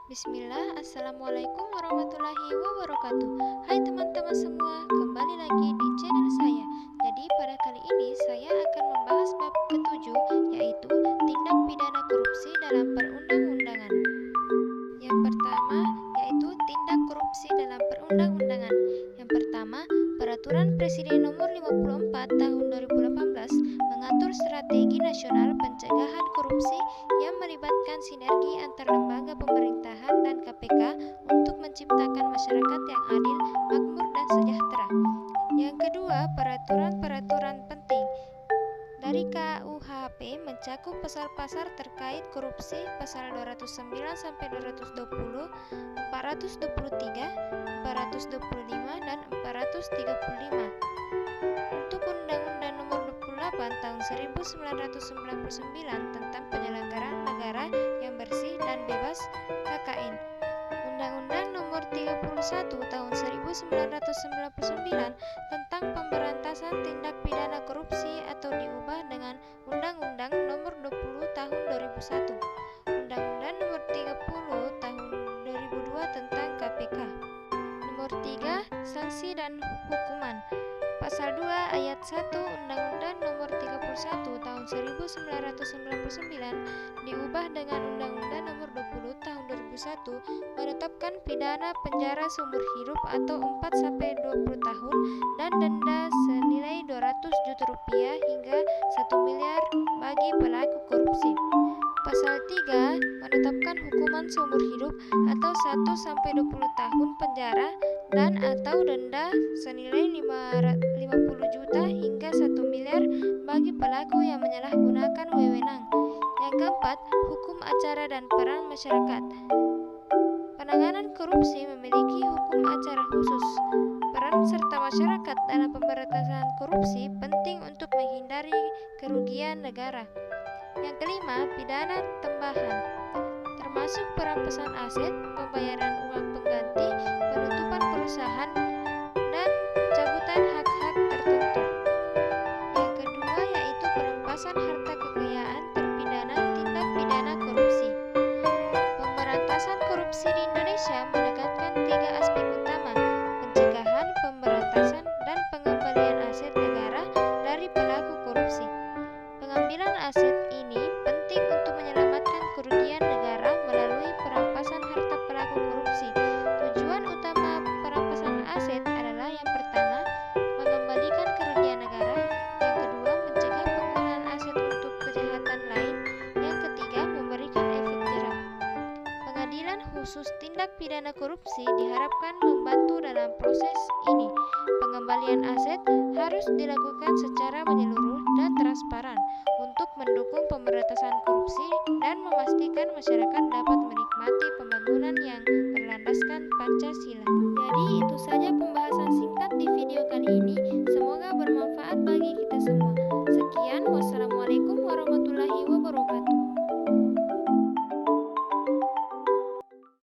Bismillah, Assalamualaikum warahmatullahi wabarakatuh. Hai teman-teman semua, kembali lagi di channel saya. Jadi pada kali ini saya akan membahas bab ketujuh, yaitu tindak pidana korupsi dalam perundang-undangan. Yang pertama yaitu tindak korupsi dalam perundang-undangan. Yang pertama, Peraturan Presiden Nomor 54 Tahun 2018 mengatur strategi nasional pencegahan korupsi yang melibatkan sinergi antar lembaga pemerintahan dan KPK untuk menciptakan masyarakat yang adil, makmur, dan sejahtera. Yang kedua, peraturan-peraturan penting dari KUHP mencakup pasal-pasal terkait korupsi pasal 209 sampai 220, 423, 425 dan 435. Untuk Undang-Undang Nomor 28 Tahun 1999 tentang penyelenggaraan negara yang bersih dan bebas KKN. Undang-Undang Nomor 31 Tahun 1999 tentang pemberantasan tindak pidana korupsi atau diubah dengan Undang-Undang Nomor 20 Tahun 2001. Undang-Undang Nomor 30 Tahun 2002 tentang KPK. Nomor 3, sanksi dan hukuman. Pasal 2 ayat 1 Undang-Undang Nomor 31 Tahun 1999 diubah dengan Undang-Undang Nomor 20 Tahun 2001 menetapkan pidana penjara seumur hidup atau 4 sampai 20 tahun dan denda senilai 200 juta rupiah hingga 1 miliar bagi pelaku korupsi. Pasal 3 menetapkan hukuman seumur hidup atau 1 sampai 20 tahun penjara dan atau denda senilai 50 juta hingga 1 miliar bagi pelaku yang menyalahgunakan wewenang. Yang keempat, hukum acara dan peran masyarakat. Penanganan korupsi memiliki hukum acara khusus. Peran serta masyarakat dalam pemberantasan korupsi penting untuk menghindari kerugian negara. Yang kelima, pidana tambahan, termasuk perampasan aset, pembayaran uang pengganti, penutupan perusahaan, dan cabutan hak-hak tertentu. Yang kedua yaitu perampasan harta kekayaan terpidana tindak pidana korupsi. Pemberantasan korupsi di Indonesia menekankan 3 aspek utama: pencegahan, pemberantasan, dan pengembalian aset negara dari pelaku korupsi. Pengambilan aset ini penting untuk menyelamatkan kerugian negara melalui perampasan harta pelaku korupsi. Tujuan utama perampasan aset adalah yang pertama, mengembalikan kerugian negara, yang kedua, mencegah penggunaan aset untuk kejahatan lain, yang ketiga, memberikan efek jerah. Pengadilan khusus tindak pidana korupsi diharapkan membantu dalam proses ini. Pengembalian aset harus dilakukan secara menyeluruh dan transparan untuk mendukung pemberantasan korupsi dan memastikan masyarakat dapat menikmati pembangunan yang berlandaskan Pancasila. Jadi itu saja pembahasan singkat di video kali ini. Semoga bermanfaat bagi kita semua.